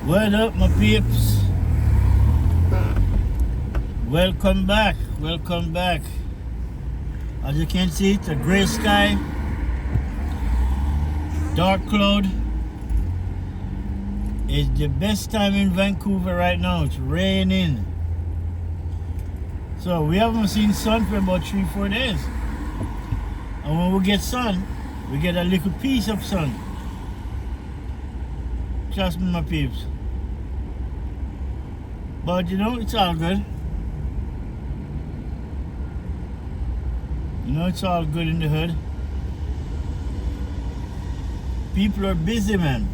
What up, my peeps? Welcome back. Welcome back. As you can see, it's a gray sky, dark cloud. It's the best time in Vancouver right now. It's raining. So we haven't seen sun for about 3-4 days. And when we get sun, we get a little piece of sun. Trust me, my peeps. But you know, it's all good. You know, it's all good in the hood. People are busy, man.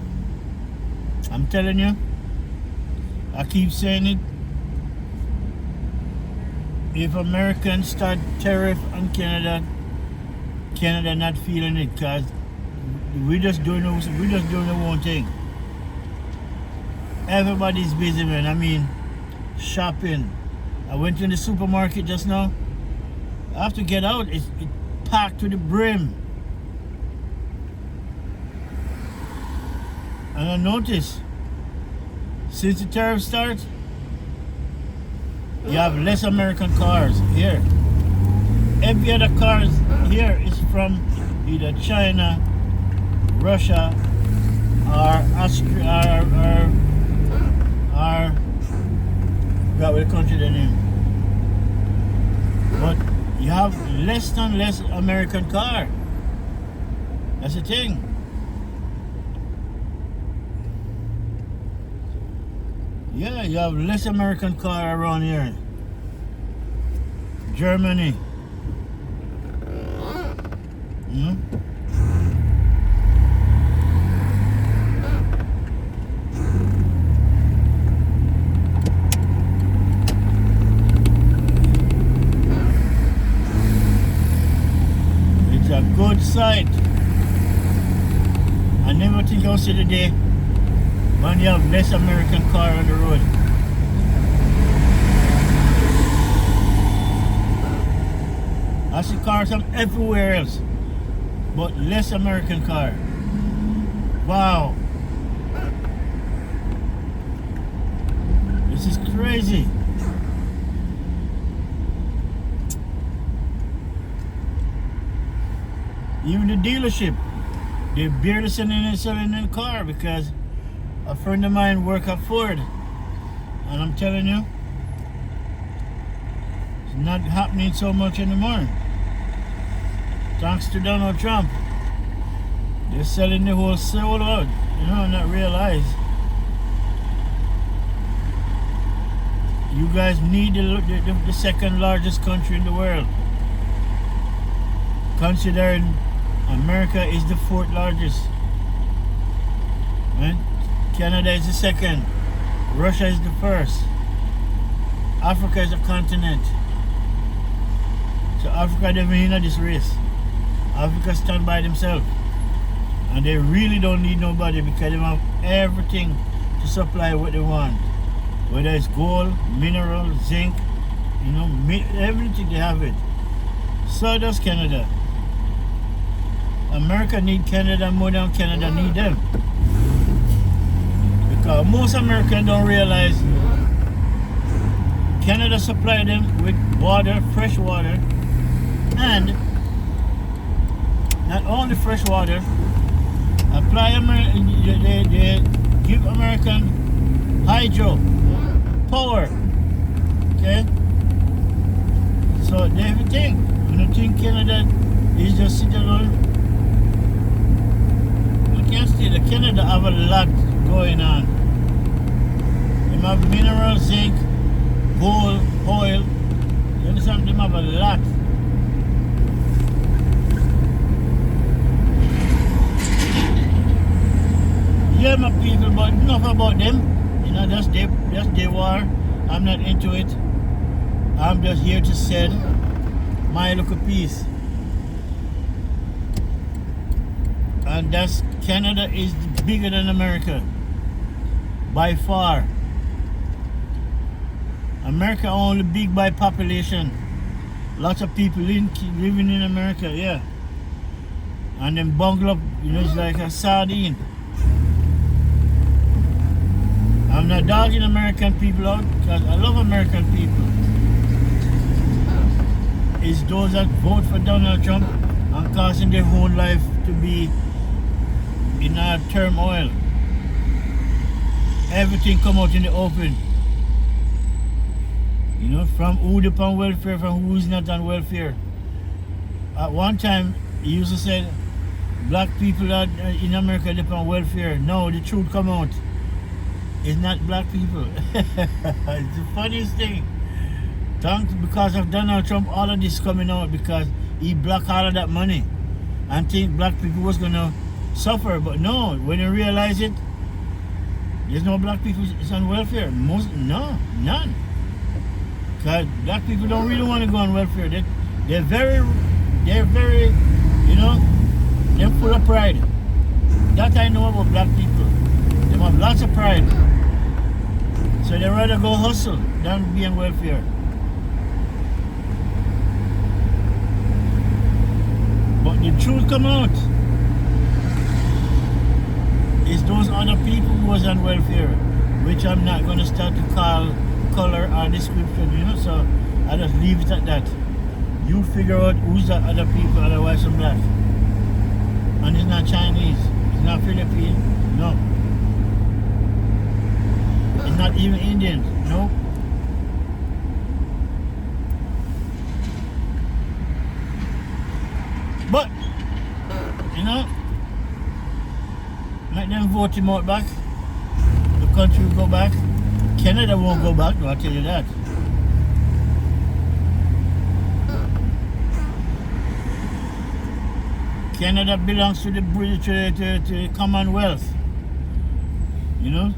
I'm telling you. I keep saying it. If Americans start tariff on Canada, Canada not feeling it, cause we just doing the one thing. Everybody's busy, man. I mean, shopping. I went to the supermarket just now. I have to get out. It's packed to the brim. And I noticed, since the tariff starts, you have less American cars here. Every other cars here is from either China, Russia, or Austria, or got what country they're in. But you have less and less American car. That's the thing. Yeah, you have less American car around here. Germany. It's a good sight. I never think I'll see the day when you have less American car on the road. I see cars from everywhere else, but less American car. Wow. This is crazy. Even the dealership, they're barely selling a car because a friend of mine works at Ford, and I'm telling you, it's not happening so much anymore. Thanks to Donald Trump, they're selling the whole soul out, you know, not realize. You guys need the second largest country in the world, considering America is the fourth largest. Right? Canada is the second. Russia is the first. Africa is a continent. So Africa doesn't in this race. Africa stand by themselves. And they really don't need nobody because they have everything to supply what they want. Whether it's gold, mineral, zinc, you know, everything they have it. So does Canada. America need Canada more than Canada need them. Because most Americans don't realize Canada supply them with water, fresh water, and not only fresh water, they give American hydro power. Okay? So they have a thing. When you think Canada is just sitting alone, you can't see that Canada have a lot going on. They have mineral, zinc, gold, oil. You understand? They have a lot. Yeah, my people, but enough about them. You know, that's their war. I'm not into it. I'm just here to sell my little piece. And that's Canada is bigger than America by far. America only big by population. Lots of people living in America, yeah. And then bungle up, you know, it's like a sardine. I'm not dogging American people out because I love American people. It's those that vote for Donald Trump and causing their whole life to be in a turmoil. Everything come out in the open. You know, from who depend on welfare, from who's not on welfare. At one time, he used to say black people that in America depend on welfare. No, the truth come out. It's not black people. It's the funniest thing. Thanks because of Donald Trump, all of this coming out because he blocked all of that money and think black people was gonna suffer. But no, when you realize it, there's no black people is on welfare. None. Because black people don't really want to go on welfare. They're very, you know, they're full of pride. That I know about black people. They have lots of pride. So they rather go hustle than be on welfare. But the truth come out. It's those other people who was on welfare, which I'm not going to start to call color or description, you know, so I just leave it at that. You figure out who's the other people, otherwise I'm black. And it's not Chinese, it's not Philippine, no. It's not even Indian, no. But, you know, let them vote him out back. The country will go back. Canada won't go back, no, I'll tell you that. Canada belongs to the British, to the Commonwealth. You know?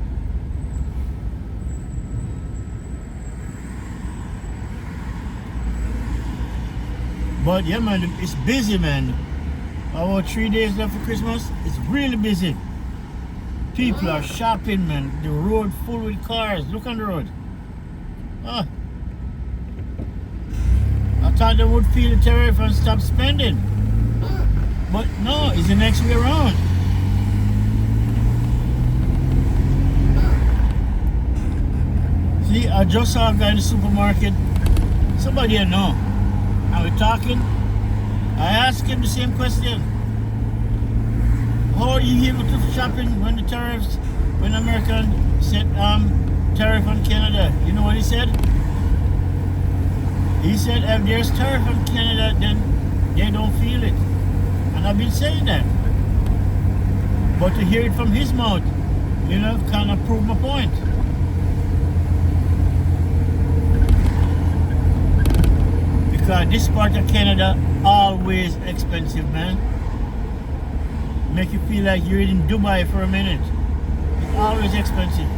But yeah, man, it's busy, man. About 3 days left for Christmas. It's really busy. People are shopping, man. The road full with cars. Look on the road. Ah. I thought they would feel the tariff and stop spending. But no, it's the next way around. See, I just saw a guy in the supermarket. Somebody I know. And we're talking. I asked him the same question. How are you able to shopping when the tariffs, when America set tariff on Canada? You know what he said? He said if there's tariff on Canada, then they don't feel it. And I've been saying that. But to hear it from his mouth, you know, kind of prove my point. Because this part of Canada always expensive, man. Make you feel like you're in Dubai for a minute. It's always expensive.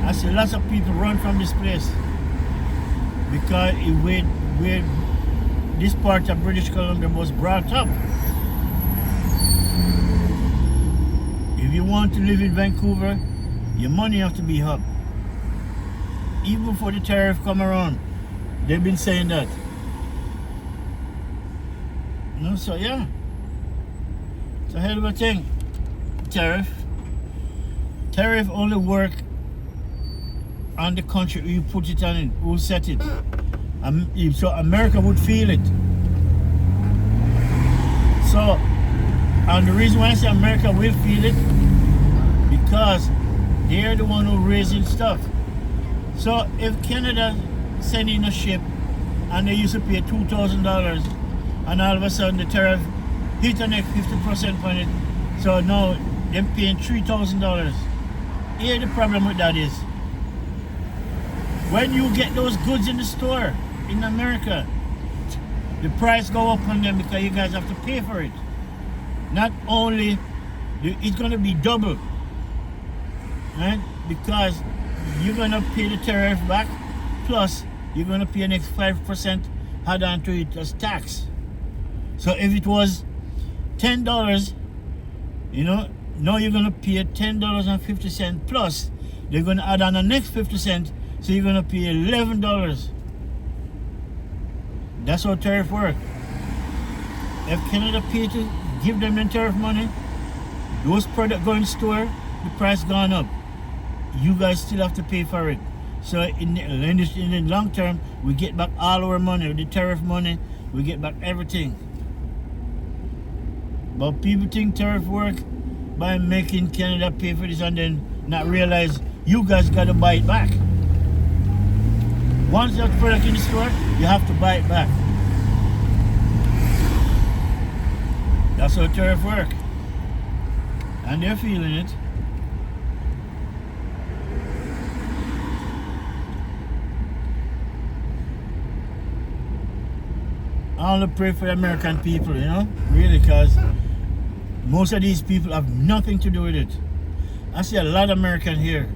I see lots of people run from this place because where this part of British Columbia was brought up. If you want to live in Vancouver, your money have to be up. Even before the tariff come around, they've been saying that. You know, so yeah. It's a hell of a thing. Tariff only work on the country you put it on it, who set it. So America would feel it. So, and the reason why I say America will feel it, because they're the one who raising stuff. So if Canada send in a ship and they used to pay $2,000 and all of a sudden the tariff hit the next 50% on it, so now they're paying $3,000. Here the problem with that is, when you get those goods in the store in America, the price go up on them because you guys have to pay for it. Not only, it's going to be double, right? Because you're going to pay the tariff back, plus you're going to pay an next 5% add on to it as tax. So if it was $10, you know, now you're going to pay $10.50 plus they're going to add on the next 50 cents, so you're going to pay $11. That's how tariff work. If Canada pay to give them the tariff money, those products go in store, the price gone up. you guys still have to pay for it. So in the long term, we get back all our money, the tariff money, we get back everything. But people think tariff work by making Canada pay for this and then not realize you guys got to buy it back. Once that product in the store, you have to buy it back. That's how tariff work. And they're feeling it. I want to pray for the American people, you know, really, because most of these people have nothing to do with it. I see a lot of Americans here,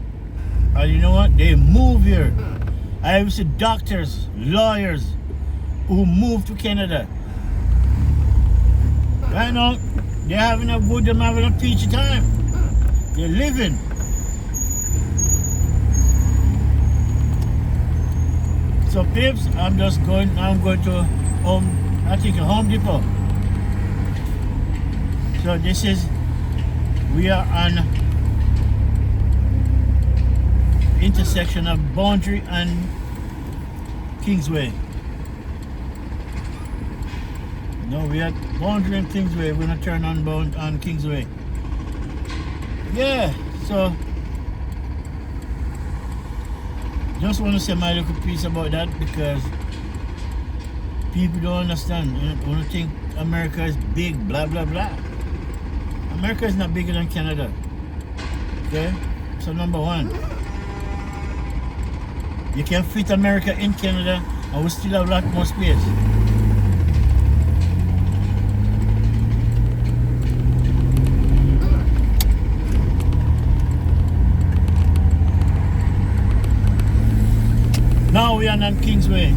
and you know what? They move here. I even see doctors, lawyers who move to Canada. Right now, they're having a good, they're having a peachy time. They're living. So, peeps, I'm going to I think a Home Depot. So this is, we are on intersection of Boundary and Kingsway. No, we are Boundary and Kingsway. We're gonna turn on Kingsway. Yeah, so just want to say my little piece about that, because people don't understand. You don't think America is big, blah blah blah. America is not bigger than Canada. Okay? So number one, you can fit America in Canada and we still have a lot more space. Now we are on Kingsway,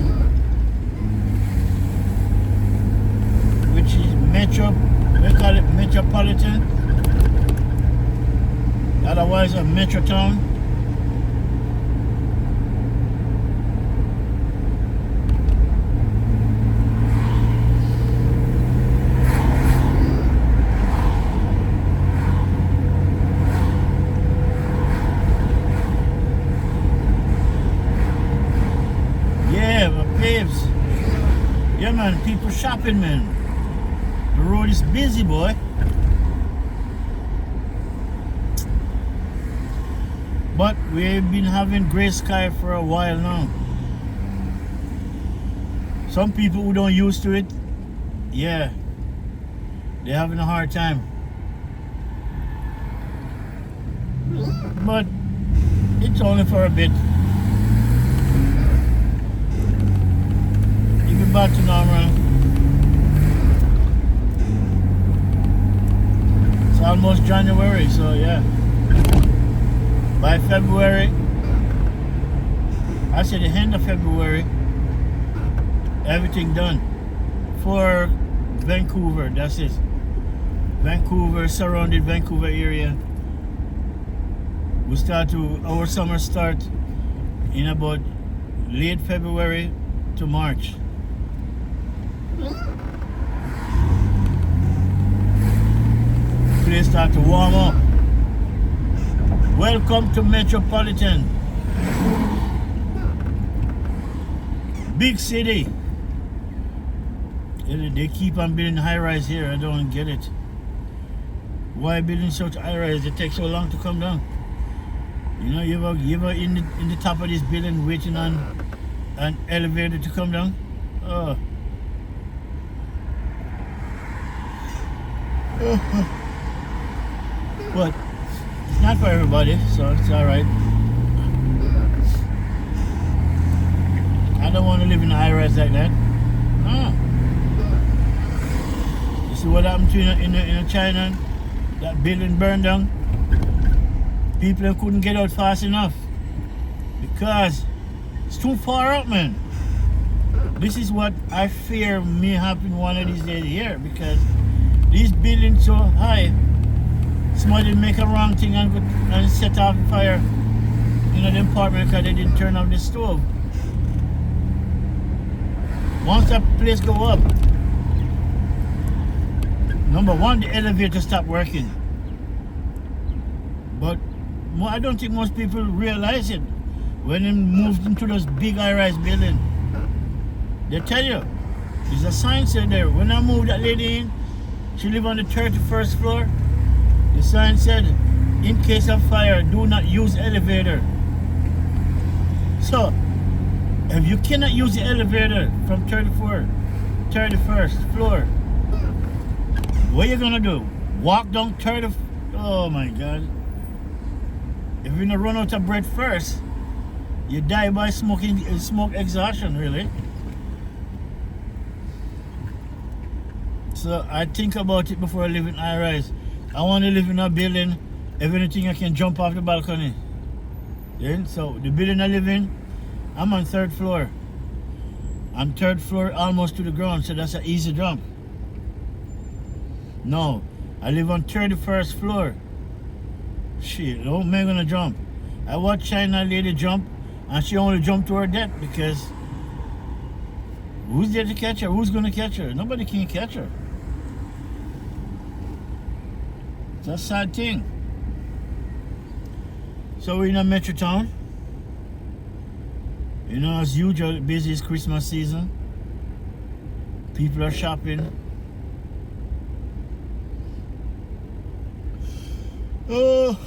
which is we call it Metropolitan, otherwise a Metro Town. Yeah, my babes. Yeah man, people shopping, man. The road is busy, boy. But we've been having gray sky for a while now. Some people who don't used to it, yeah, they're having a hard time. But it's only for a bit. You'll be back to normal. It's almost January, so yeah. By February, I said the end of February, everything done for Vancouver. That's it. Vancouver, surrounded Vancouver area. Our summer start in about late February to March. Place start to warm up. Welcome to Metropolitan. Big city. They keep on building high-rise here. I don't get it. Why building such high-rise? It takes so long to come down. You know, you ever in the top of this building waiting on an elevator to come down? Oh. But it's not for everybody, so it's alright. I don't want to live in a high-rise like that. You see what happened to in China? That building burned down. People couldn't get out fast enough because it's too far up, man. This is what I fear may happen one of these days here, because these buildings so high, somebody make a wrong thing and set off the fire in the apartment because they didn't turn off the stove. Once that place go up, number one, the elevator stopped working. But I don't think most people realize it when they moved into those big high-rise building. They tell you, there's a sign said there. When I moved that lady in, she lived on the 31st floor. The sign said, in case of fire, do not use elevator. So, if you cannot use the elevator from 31st floor, what you gonna do? Walk down 30th? Oh my God. If you don't run out of breath first, you die by smoke exhaustion, really. So I think about it before I live in high rise. I want to live in a building, if anything I can jump off the balcony. Then, so the building I live in, I'm on 3rd floor. I'm 3rd floor almost to the ground, so that's an easy jump. No, I live on 31st floor. Shit, how am I gonna jump? I watched China lady jump, and she only jumped to her death because who's there to catch her? Who's gonna catch her? Nobody can catch her. It's a sad thing. So we're in a metro town. You know, as usual, busy is Christmas season. People are shopping. Oh,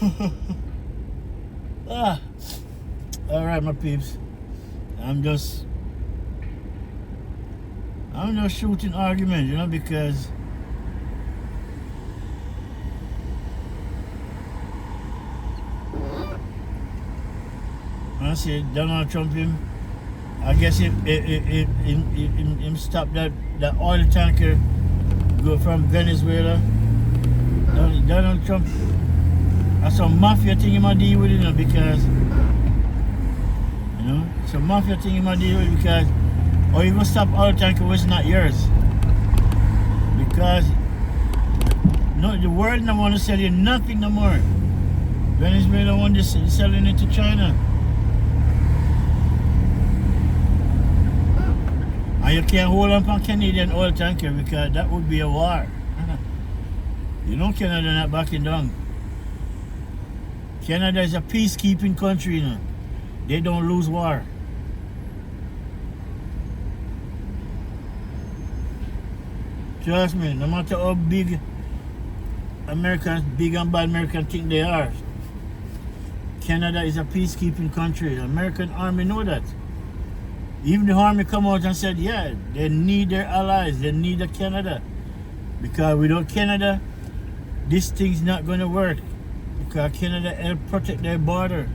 all right, my peeps. I'm just shooting arguments, you know, because I see Donald Trump I guess him stop that oil tanker go from Venezuela. Donald Trump, that's some mafia thing he might deal with, you know, because it's a mafia thing he might deal with because or you gonna stop oil tanker was not yours. Because no, the world don't want to sell you nothing no more. Venezuela want to selling it to China. And you can't hold on for Canadian oil tanker because that would be a war. You know Canada not backing down. Canada is a peacekeeping country, you know. They don't lose war. Trust me, no matter how big Americans, big and bad Americans think they are, Canada is a peacekeeping country. The American army know that. Even the army come out and said, yeah, they need their allies, they need a Canada. Because without Canada, this thing's not going to work. Because Canada help protect their border.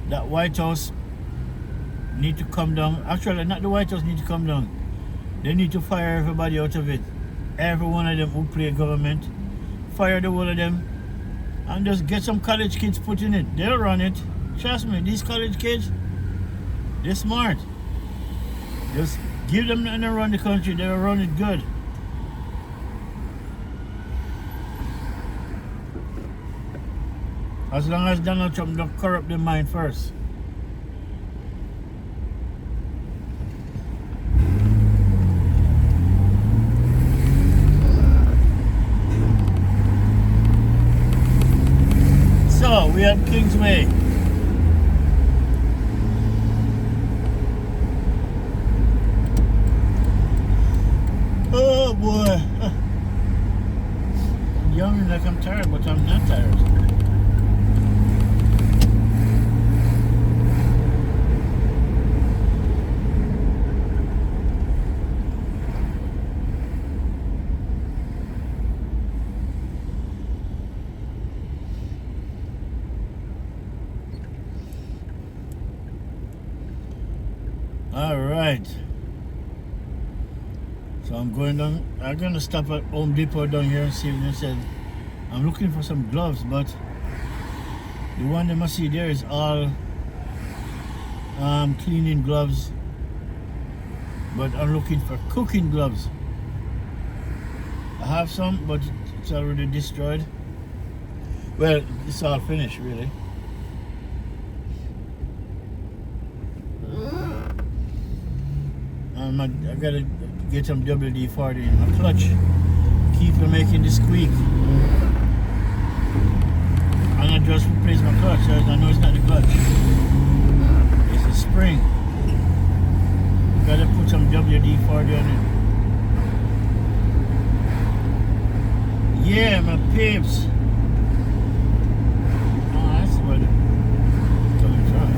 That White House need to come down. Actually, not the White House need to come down. They need to fire everybody out of it. Every one of them who play government. Fire the whole of them. And just get some college kids put in it. They'll run it. Trust me, these college kids, they're smart. Just give them and run the country. They'll run it good. As long as Donald Trump don't corrupt their mind first. So, we have Kingsway. Oh boy. I'm yawning like I'm tired, but I'm not tired. Alright. So I'm going down. I'm gonna stop at Home Depot down here and see what they said. I'm looking for some gloves, but the one they must see there is all cleaning gloves. But I'm looking for cooking gloves. I have some, but it's already destroyed. Well, it's all finished, really. I gotta get some WD-40 in my clutch. Keep making the squeak. And I just replaced my clutch. I know it's not the clutch. It's a spring. Gotta put some WD-40 on it. Yeah, my peeps. Oh, that's what it's coming from.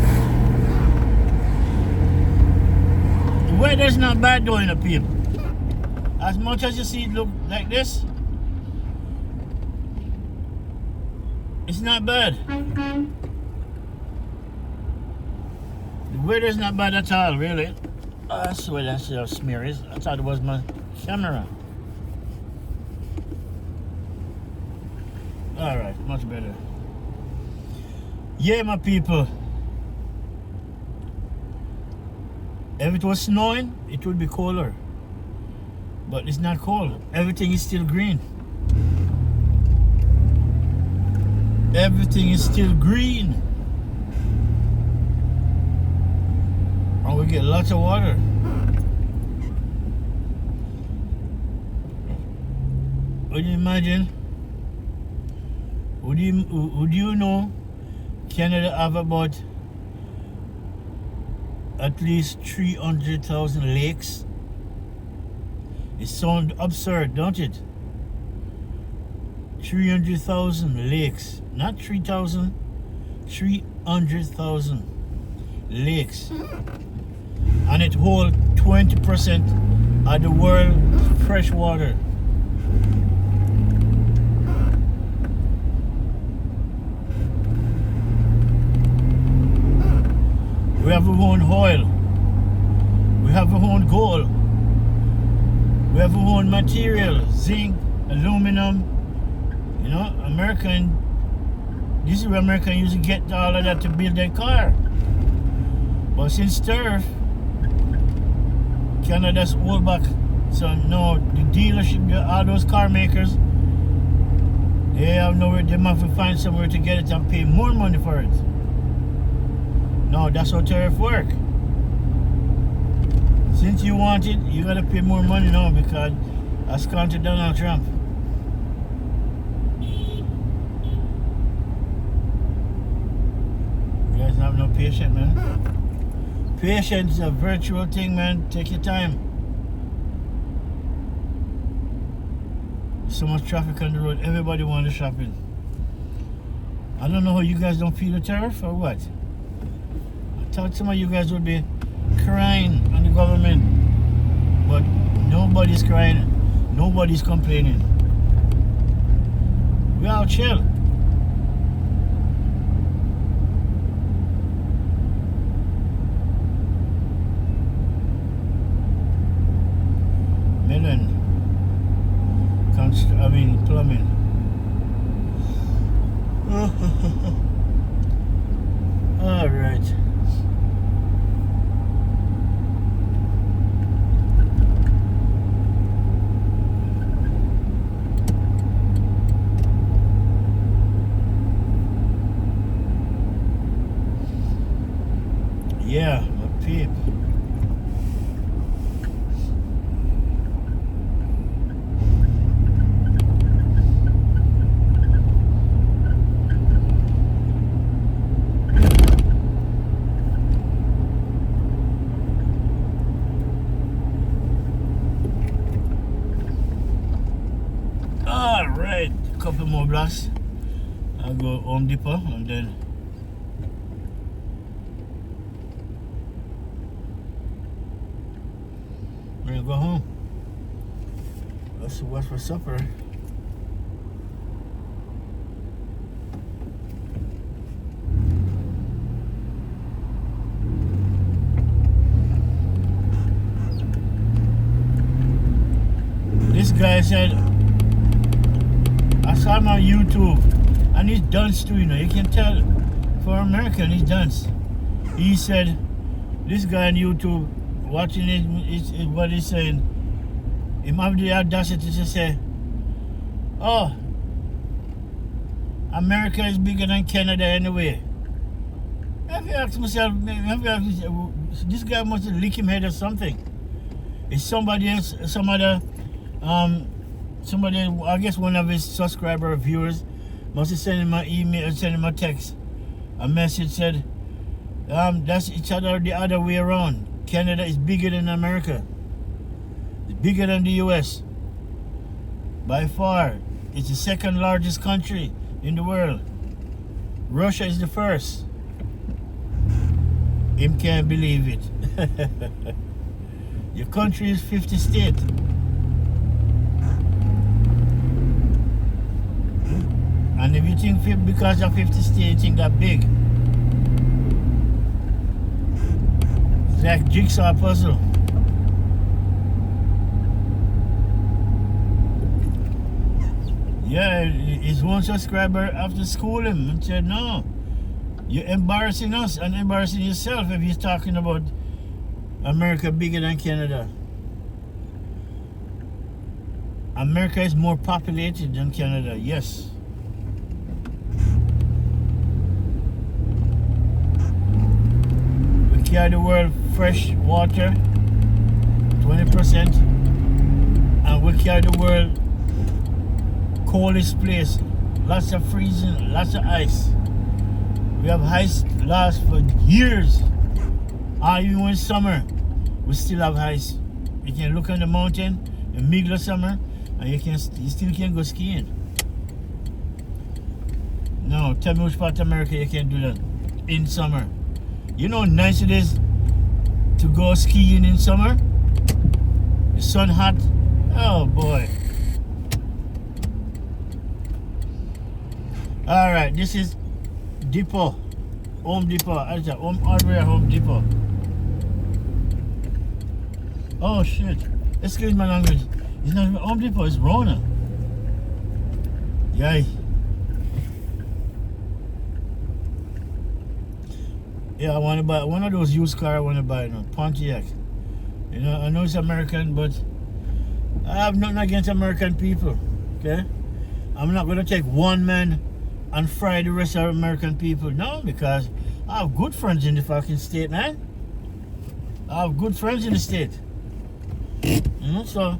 The weather's not bad though, in the peep. As much as you see it look like this, it's not bad. The weather's not bad at all, really. Oh, that's where that smear is. I thought it was my camera. Alright, much better. Yeah, my people. If it was snowing, it would be colder. But it's not cold. Everything is still green. Everything is still green. And we get lots of water. Would you imagine? Would you know Canada have about at least 300,000 lakes? It sounds absurd, don't it? 300,000 lakes, not 3,000, 300,000 lakes. And it holds 20% of the world's fresh water. We have our own oil. We have our own gold. We have our own material, zinc, aluminum. You know, this is where American used to get all of that to build their car. But since tariff, Canada's hold back. So no, the dealership, all those car makers, they have nowhere, they have to find somewhere to get it and pay more money for it. No, that's how tariff work. Since you want it, you gotta pay more money now because that's gone to Donald Trump. You guys have no patience, man. Patience is a virtual thing, man. Take your time. There's so much traffic on the road. Everybody wants to shopping. I don't know how you guys don't feel the tariff or what. I thought some of you guys would be crying on the government, but nobody's crying, nobody's complaining. We all chill. Plumbing. All right. Yeah, my peep. Alright, a couple more blocks. I'll go Home Depot and then we're gonna go home. Let's see what's for supper. This guy said, I saw him on YouTube, and he's dunce too, you know. You can tell for American he's dunce. He said, this guy on YouTube, watching it, what he's saying, he have the audacity to say, oh, America is bigger than Canada anyway. Have you asked myself, this guy must have licked him head or something. It's somebody else, somebody, I guess one of his subscriber or viewers must have sent him an email, sent him a text, a message said, that's each other the other way around. Canada is bigger than America. It's bigger than the US. By far. It's the second largest country in the world. Russia is the first. Him can't believe it. Your country is 50 states. And if you think because of 50 states, you think that big. It's like jigsaw puzzle. Yeah, his one subscriber after school him and said, no, you're embarrassing us and embarrassing yourself if you're talking about America bigger than Canada. America is more populated than Canada, yes. We carry the world fresh water, 20%, and we carry the world coldest place, lots of freezing, lots of ice. We have ice last for years. Even in summer, we still have ice. You can look on the mountain in middle of summer, and you still can go skiing. No, tell me which part of America you can do that in summer. You know how nice it is to go skiing in summer? The sun hot. Oh boy. Alright, this is Depot. Home Depot. Hardware Home Depot. Oh shit. Excuse my language. It's not Home Depot, it's Rona. Yay. Yeah, I want to buy one of those used cars. I want to buy now. Pontiac. You know, I know it's American, but I have nothing against American people. Okay? I'm not going to take one man and fry the rest of American people. No, because I have good friends in the fucking state, man. I have good friends in the state. You know, so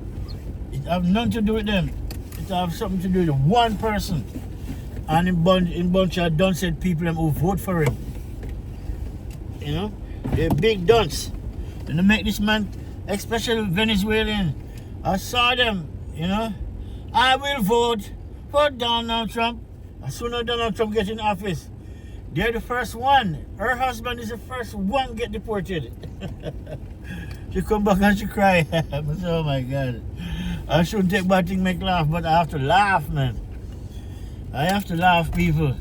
it have nothing to do with them. It have something to do with one person. And in bunch of dunce people who vote for him. You know? They're big dunce. And they make this man, especially Venezuelan. I saw them, you know. I will vote for Donald Trump. As soon as Donald Trump gets in office, they're the first one. Her husband is the first one get deported. She come back and she cry. Oh my God. I shouldn't take bad thing make laugh, but I have to laugh, man. I have to laugh, people.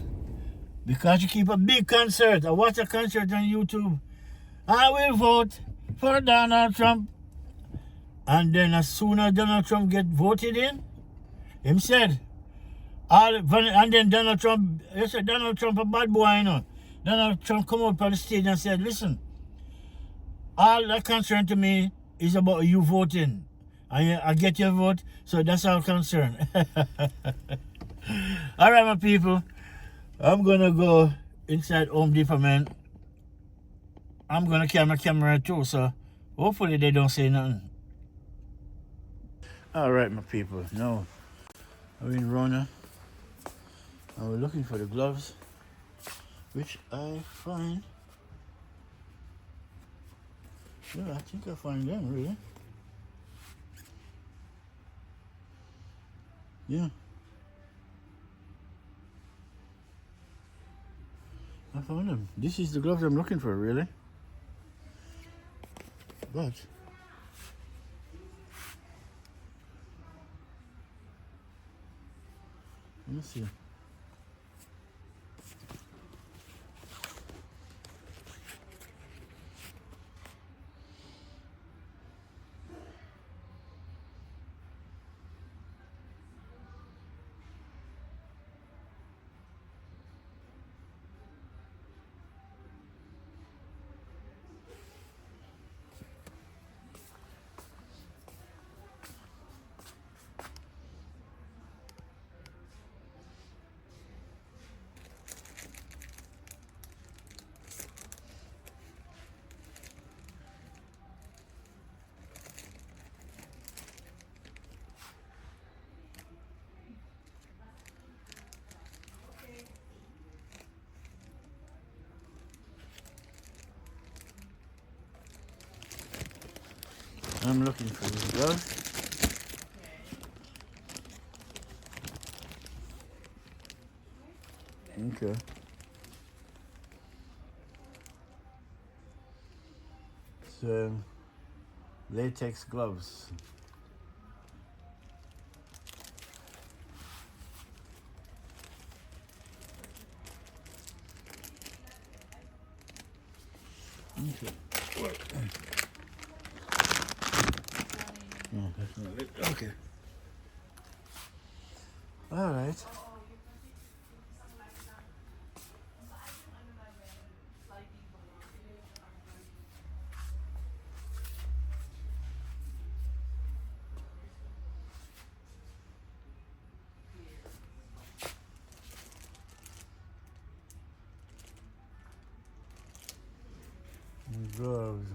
Because you keep a big concert. I watch a concert on YouTube. I will vote for Donald Trump. And then as soon as Donald Trump get voted in, him said, and then Donald Trump, they said Donald Trump a bad boy, you know. Donald Trump come out on the stage and said, listen, all that concern to me is about you voting. I get your vote, so that's all concern. All right, my people. I'm going to go inside Home Depot, man. I'm going to carry my camera too, so hopefully they don't say nothing. All right, my people. Now, we're in Rona. And we're looking for the gloves, which I find. Yeah, I think I find them, really. Yeah. I found them. This is the gloves I'm looking for, really. But let me see. I'm looking for this glove. Okay. So, latex gloves. Okay. No, that's not it. Okay. All right. Gloves.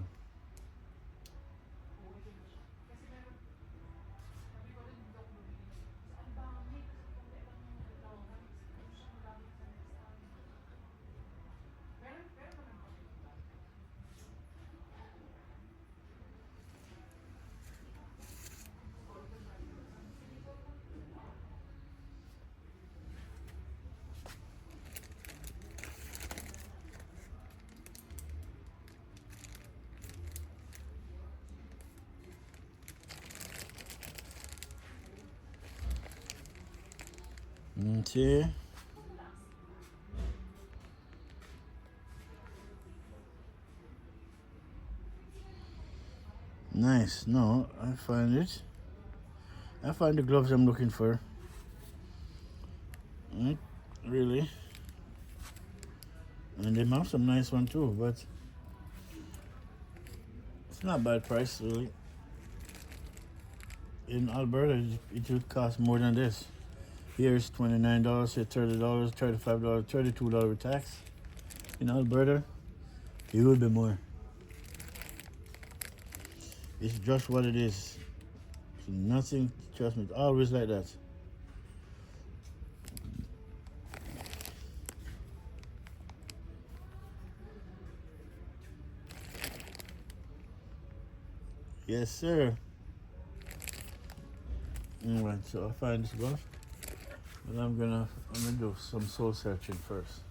Okay. Nice. No, I find it. I find the gloves I'm looking for. Really. And they have some nice one too, but it's not bad price really. In Alberta, it would cost more than this. Here it's $29, here $30, $35, $32 with tax. In Alberta, it would be more. It's just what it is. It's nothing, trust me, it's always like that. Yes, sir. Alright, so I find this glove. But I'm gonna do some soul searching first.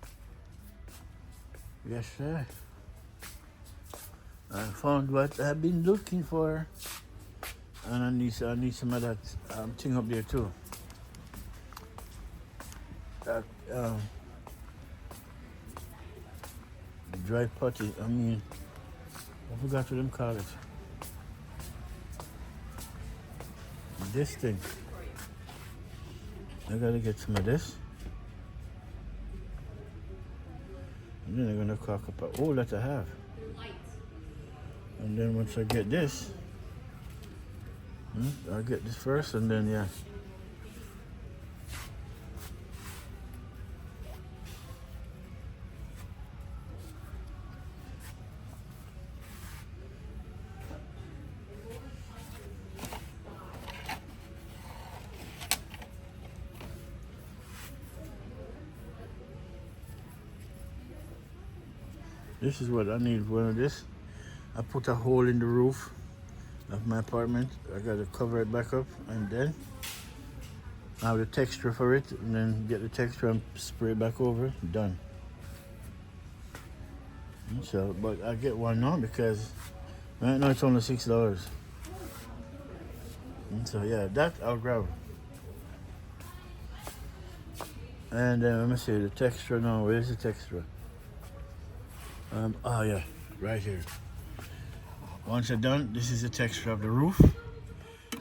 Yes, sir. I found what I've been looking for, and I need some of that thing up there too. That the dry putty. I mean, I forgot what them call it. This thing. I gotta get some of this. And then I'm gonna cock up a whole lot I have. And then once I get this, I'll get this first and then yeah. This is what I need, one of this. I put a hole in the roof of my apartment. I gotta cover it back up and then I have the texture for it and then get the texture and spray it back over, done. So, but I get one now because right now it's only $6. So yeah, that I'll grab. And then let me see the texture now, where's the texture? Oh yeah, right here. Once you're done, this is the texture of the roof.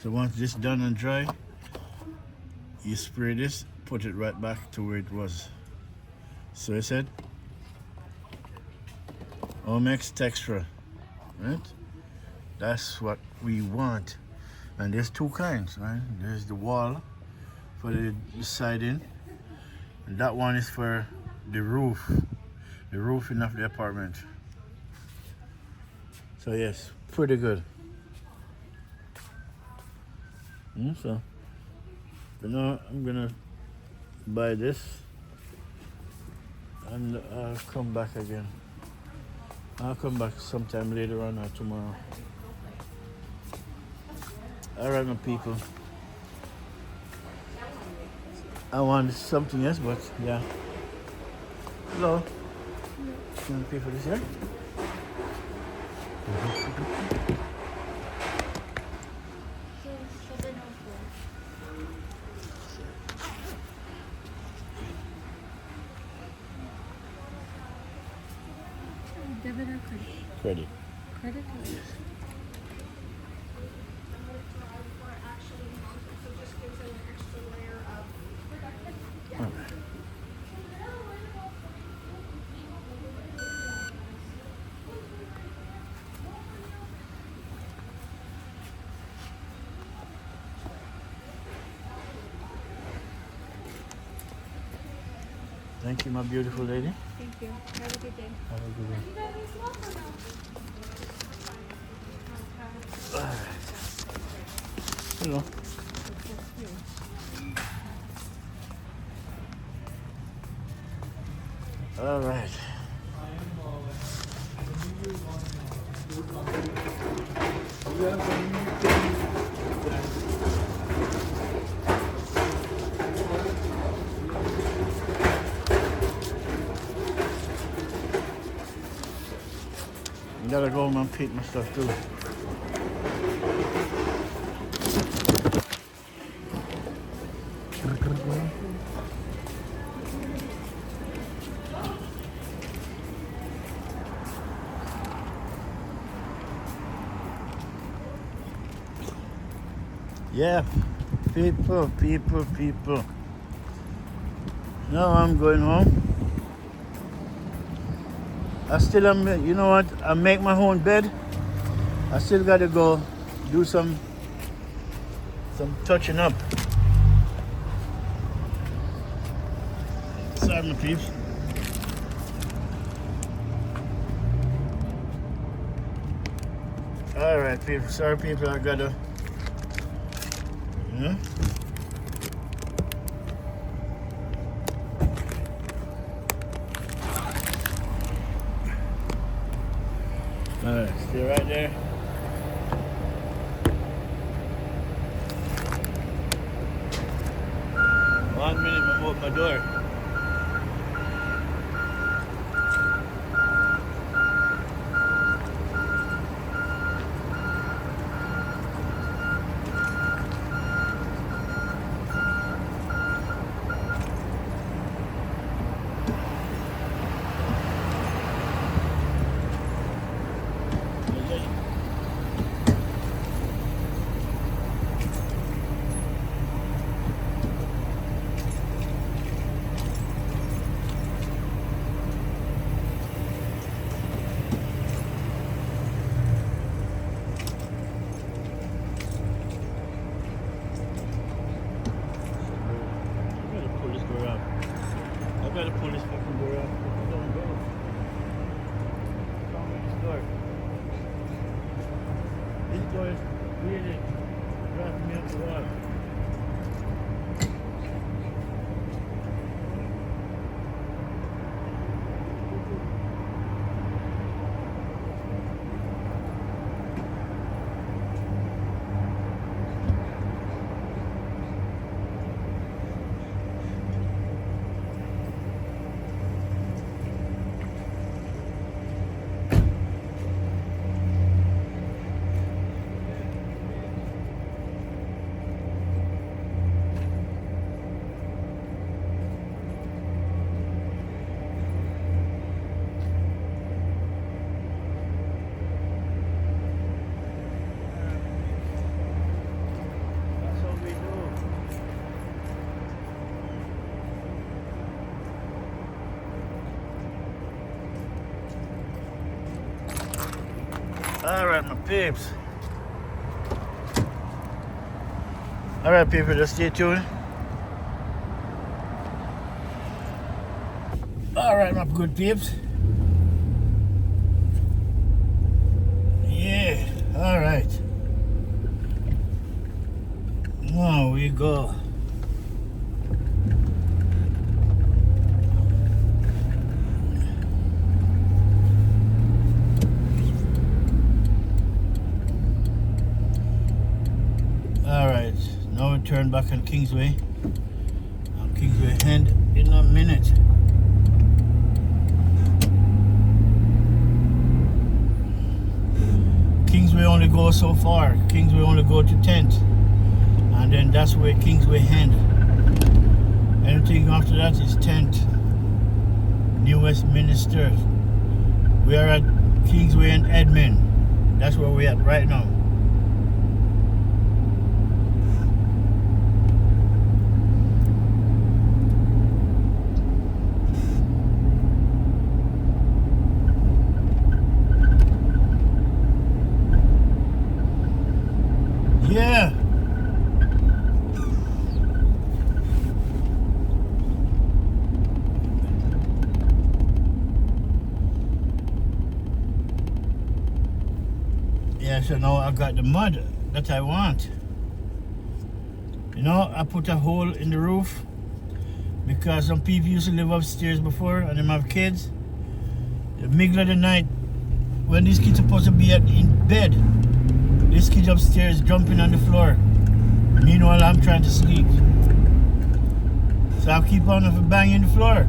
So once this done and dry, you spray this, put it right back to where it was. So I said, Omex texture, right? That's what we want. And there's two kinds, right? There's the wall for the siding, and that one is for the roofing of the apartment. So yes, pretty good. So, but now I'm gonna buy this and I'll come back again. I'll come back sometime later on or tomorrow. Alright, my people. I want something else, but yeah. Hello. You want to pay for this here? Debit or credit? Credit. Credit or Yes. Okay. Thank you, my beautiful lady. Thank you. Have a good day. Have a good one. Alright. Hello. Alright. Gotta go home and pick my stuff too. Yeah, people. Now I'm going home. I still am, you know what? I make my own bed. I still gotta go do some touching up. Sorry, my peeps. All right, people. Sorry, people. I gotta. Yeah. All right, stay right there. One minute, I'm open my door. I gotta pull this fucking door out. It don't go. What's wrong with this door? This door is really driving me up the wall. All right, my peeps. All right, people, just stay tuned. All right, my good peeps. Yeah, all right. Now we go. and turn back on Kingsway. Kingsway end in a minute. Kingsway only goes so far. Kingsway only go to 10th. And then that's where Kingsway end. Anything after that is 10th. New Westminster. We are at Kingsway and Edmund. That's where we're at right now. Yeah. Yeah, so now I got the mud that I want. You know, I put a hole in the roof because some people used to live upstairs before and them have kids. The middle of the night, when these kids are supposed to be in bed, this kid upstairs jumping on the floor. Meanwhile, I'm trying to sleep. So I keep on banging the floor.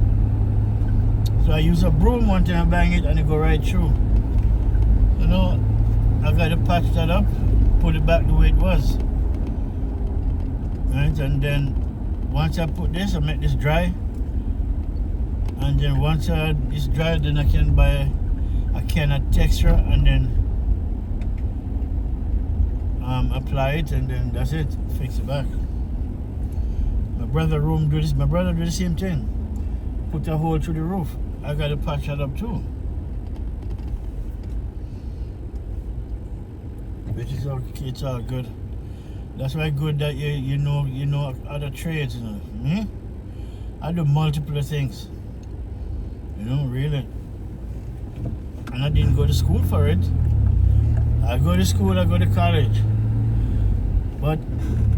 So I use a broom one time, I bang it, and it go right through. You know, I got to patch that up, put it back the way it was. Right, and then once I put this, I make this dry. And then once it's dry, then I can buy a can of texture and then apply it, and then that's it. Fix it back. My brother room do this. My brother do the same thing. Put a hole through the roof. I got to patch that up too. Which is okay. It's all good. That's why good that you know other trades. You know. Me? I do multiple things. You know, really. And I didn't go to school for it. I go to school, I go to college. But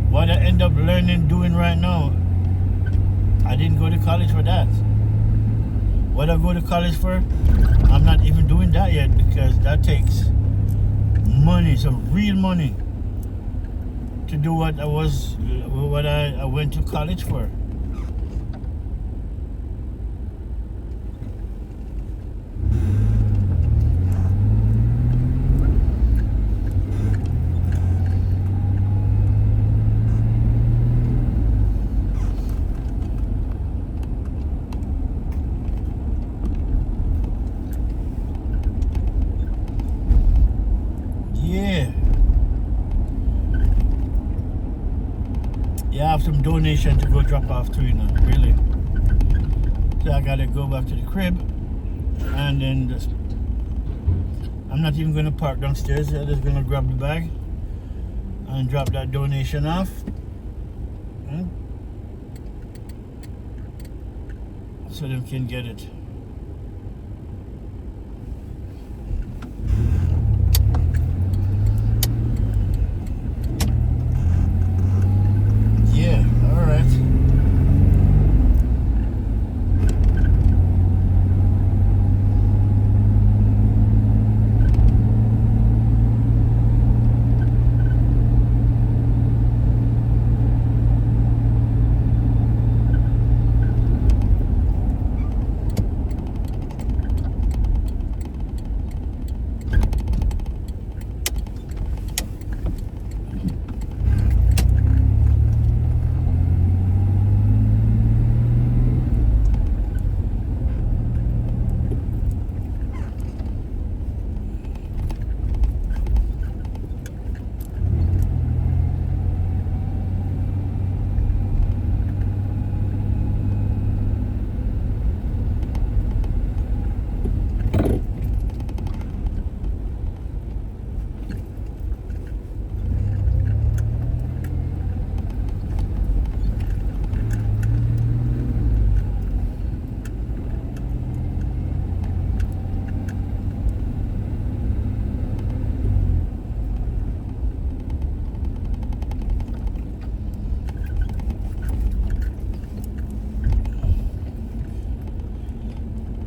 what I end up doing right now, I didn't go to college for that. What I go to college for, I'm not even doing that yet because that takes money, some real money, to do what I went to college for. Yeah, I have some donation to go drop off to, you know, really. So I gotta go back to the crib and then just, I'm not even gonna park downstairs. I'm just gonna grab the bag and drop that donation off. So they can get it.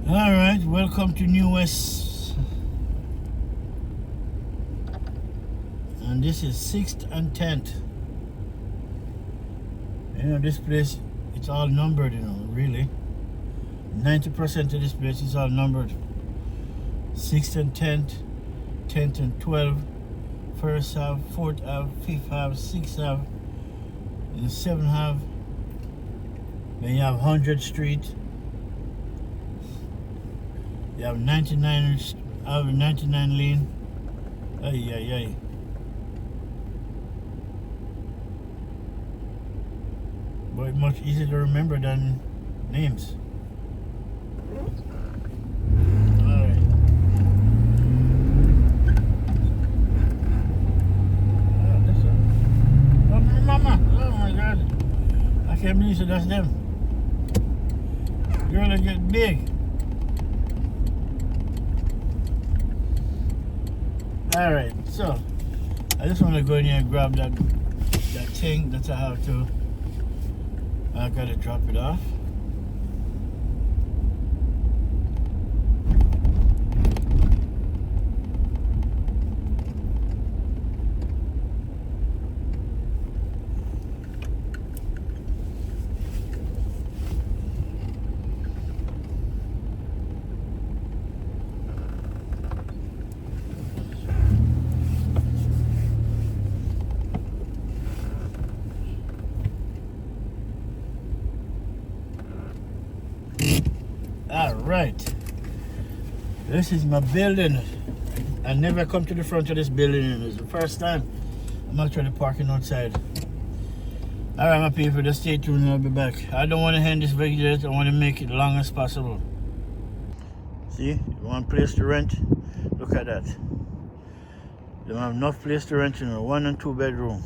Alright, welcome to New West. And this is 6th and 10th. You know, this place, it's all numbered, you know, really. 90% of this place is all numbered. 6th and 10th, 10th and 12th, 1st half, 4th half, 5th half, 6th half, and 7th half. Then you have 100th Street. You have 99 lane. Ay, ay, ay. But it's much easier to remember than names. Alright. Oh, that's a... Oh, mama! Oh my god! I can't believe that's them. Girl, they get big. Alright, so I just want to go in here and grab that thing that I gotta drop it off. Alright, this is my building. I never come to the front of this building, and it's the first time I'm actually parking outside. Alright, my people, just stay tuned and I'll be back. I don't want to end this video yet. I want to make it long as possible. See, you want place to rent? Look at that. They don't have enough place to rent, you know. 1 and 2 bedroom.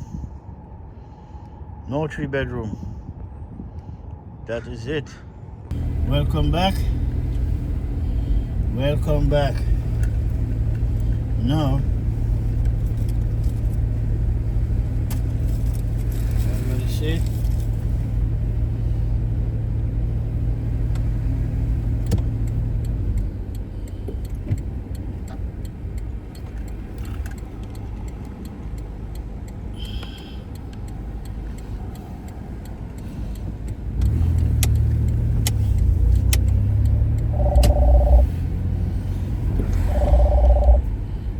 No 3 bedroom. That is it. Welcome back. Welcome back. Now